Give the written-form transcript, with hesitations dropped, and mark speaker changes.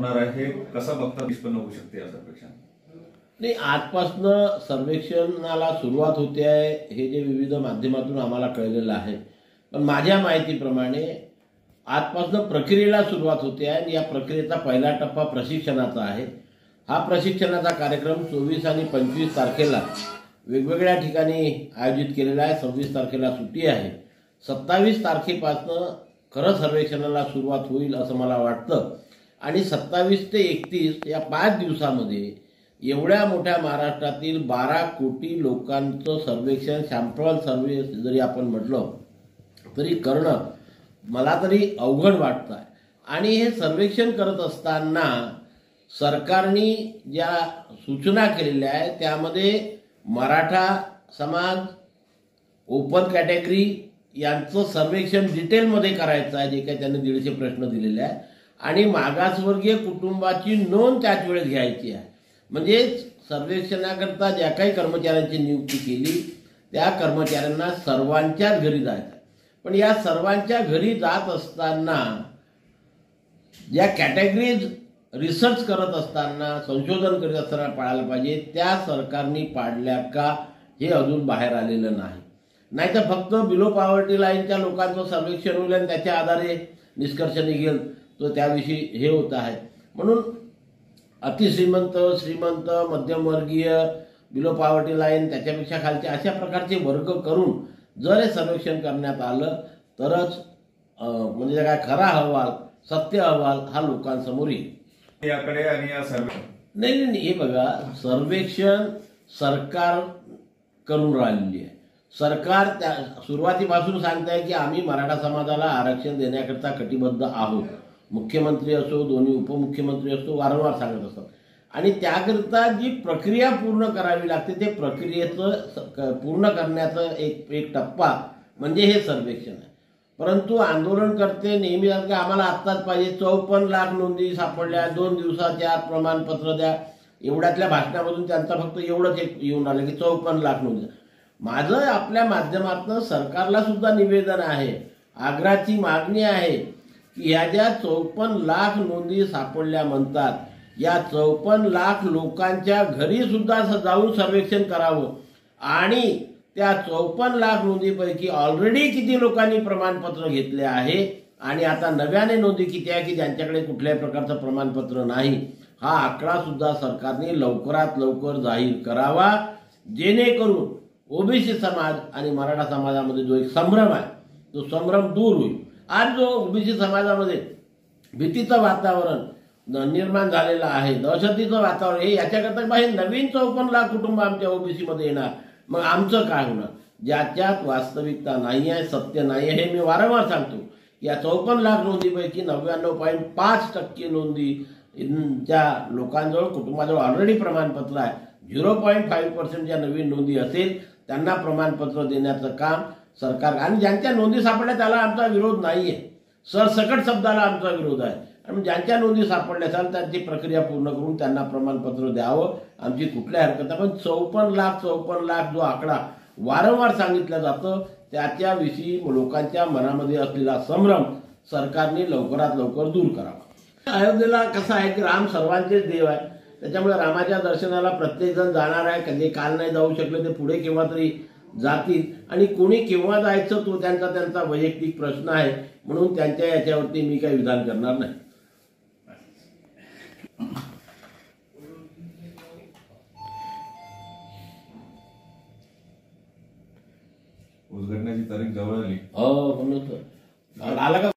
Speaker 1: होणार आहे, कसं बघता निष्पन्न होऊ शकते या सर्वेक्षण?
Speaker 2: नाही, आजपासनं सर्वेक्षणाला सुरुवात होते आहे हे जे विविध माध्यमातून आम्हाला कळलेलं आहे. पण माझ्या माहितीप्रमाणे आजपासनं प्रक्रियेला सुरुवात होते आहे आणि या प्रक्रियेचा पहिला टप्पा प्रशिक्षणाचा आहे. हा प्रशिक्षणाचा कार्यक्रम 24 आणि 25 तारखेला वेगवेगळ्या ठिकाणी आयोजित केलेला आहे. 26 तारखेला सुट्टी आहे. 27 तारखेपासनं खरं सर्वेक्षणाला सुरुवात होईल असं मला वाटतं आणि 27 ते 31 या 5 दिवसामध्ये एवढ्या मोठ्या महाराष्ट्रातील 12 कोटी लोकांचं सर्वेक्षण, सॅम्पल सर्वे जरी आपण म्हटलं तरी करणं मला तरी अवघड वाटतं आहे. आणि हे सर्वेक्षण करत असताना सरकारने ज्या सूचना केलेल्या आहेत त्यामध्ये मराठा समाज, ओपन कॅटेगरी यांचं सर्वेक्षण डिटेलमध्ये करायचं आहे, जे काही त्यांनी 150 प्रश्न दिलेले आहे, आणि मागासवर्गीय कुटुंबाची नोंद त्याच वेळेस घ्यायची आहे. म्हणजेच सर्वेक्षणाकरता ज्या काही कर्मचाऱ्यांची नियुक्ती केली त्या कर्मचाऱ्यांना सर्वांच्याच घरी जायचं. पण या सर्वांच्या घरी जात असताना ज्या कॅटेगरीज रिसर्च करत असताना, संशोधन करत असताना पाळायला पाहिजे त्या सरकारने पाडल्या का हे अजून बाहेर आलेलं नाही. नाहीतर फक्त बिलो पॉवर्टी लाईनच्या लोकांचं सर्वेक्षण होईल आणि त्याच्या आधारे निष्कर्ष निघेल तो त्याविषयी हे होत आहे. म्हणून अतिश्रीमंत, श्रीमंत, मध्यमवर्गीय, बिलो पॉवर्टी लाईन, त्याच्यापेक्षा खालचे अशा प्रकारचे वर्ग करून जर हे सर्वेक्षण करण्यात आलं तरच म्हणजे काय खरा अहवाल, सत्य अहवाल हा लोकांसमोर येईल.
Speaker 1: याकडे आणि या सर्वे
Speaker 2: नाही, हे बघा, सर्वेक्षण सरकार करून राहिलेली आहे. सरकार त्या सुरुवातीपासून सांगताय की आम्ही मराठा समाजाला आरक्षण देण्याकरता कटिबद्ध आहोत. मुख्यमंत्री असो, दोन्ही उपमुख्यमंत्री असो, वारंवार सांगत असतात. आणि त्याकरिता जी प्रक्रिया पूर्ण करावी लागते ते प्रक्रियेचं पूर्ण करण्याचं एक टप्पा म्हणजे हे सर्वेक्षण आहे. परंतु आंदोलनकर्ते नेहमी सांगतात की आम्हाला आत्ताच पाहिजे, 54 लाख नोंदी सापडल्या, 2 दिवसाच्या आत प्रमाणपत्र द्या. एवढ्यातल्या भाषणामधून त्यांचा फक्त एवढंच एक येऊन आलं की 54 लाख नोंदी. माझं आपल्या माध्यमातून सरकारला सुद्धा निवेदन आहे, आग्रहाची मागणी आहे की ह्या ज्या 54 लाख नोंदी सापडल्या म्हणतात, या 54 लाख लोकांच्या घरी सुद्धा जाऊन सर्वेक्षण करावं आणि त्या 54 लाख नोंदीपैकी ऑलरेडी किती लोकांनी प्रमाणपत्र घेतले आहे आणि आता नव्याने नोंदी किती आहे की ज्यांच्याकडे कुठल्याही प्रकारचं प्रमाणपत्र नाही, हा आकडा सुद्धा सरकारने लवकरात लवकर जाहीर करावा, जेणेकरून ओबीसी समाज आणि मराठा समाजामध्ये जो एक संभ्रम आहे तो संभ्रम दूर होईल. आज जो ओबीसी समाजामध्ये भीतीचं वातावरण निर्माण झालेलं आहे, दहशतीचं वातावरण, हे याच्याकरता हे नवीन 54 लाख कुटुंब आमच्या ओबीसी मध्ये येणार, मग आमचं काय होणार? ज्याच्यात वास्तविकता नाही आहे, सत्य नाही आहे, हे मी वारंवार सांगतो. या 54 लाख नोंदीपैकी 99.5% नोंदी ज्या लोकांजवळ, कुटुंबाजवळ ऑलरेडी प्रमाणपत्र आहे, 0.5% ज्या नवीन नोंदी असेल त्यांना प्रमाणपत्र देण्याचं काम सरकार, आणि ज्यांच्या नोंदी सापडल्या त्याला आमचा विरोध नाही आहे, सरसकट शब्दाला आमचा विरोध आहे. आणि ज्यांच्या नोंदी सापडल्या असाल त्यांची प्रक्रिया पूर्ण करून त्यांना प्रमाणपत्र द्यावं, आमची कुठल्या हरकत नाही. पण 54 लाख जो आकडा वारंवार सांगितलं जातं त्याच्याविषयी लोकांच्या मनामध्ये असलेला संभ्रम सरकारने लवकरात लवकर दूर करावा. अयोध्येला कसं आहे की राम सर्वांचेच देव आहे, त्याच्यामुळे रामाच्या दर्शनाला प्रत्येकजण जाणार आहे. कधी काल नाही जाऊ शकले ते पुढे केव्हा तरी जातील, आणि कोणी केव्हा जायचं तो त्यांचा वैयक्तिक प्रश्न आहे. म्हणून त्यांच्या याच्यावरती मी काही विधान करणार नाही.
Speaker 1: उद्घाटनाची तारीख जवळ आली.
Speaker 2: म्हणून आला का?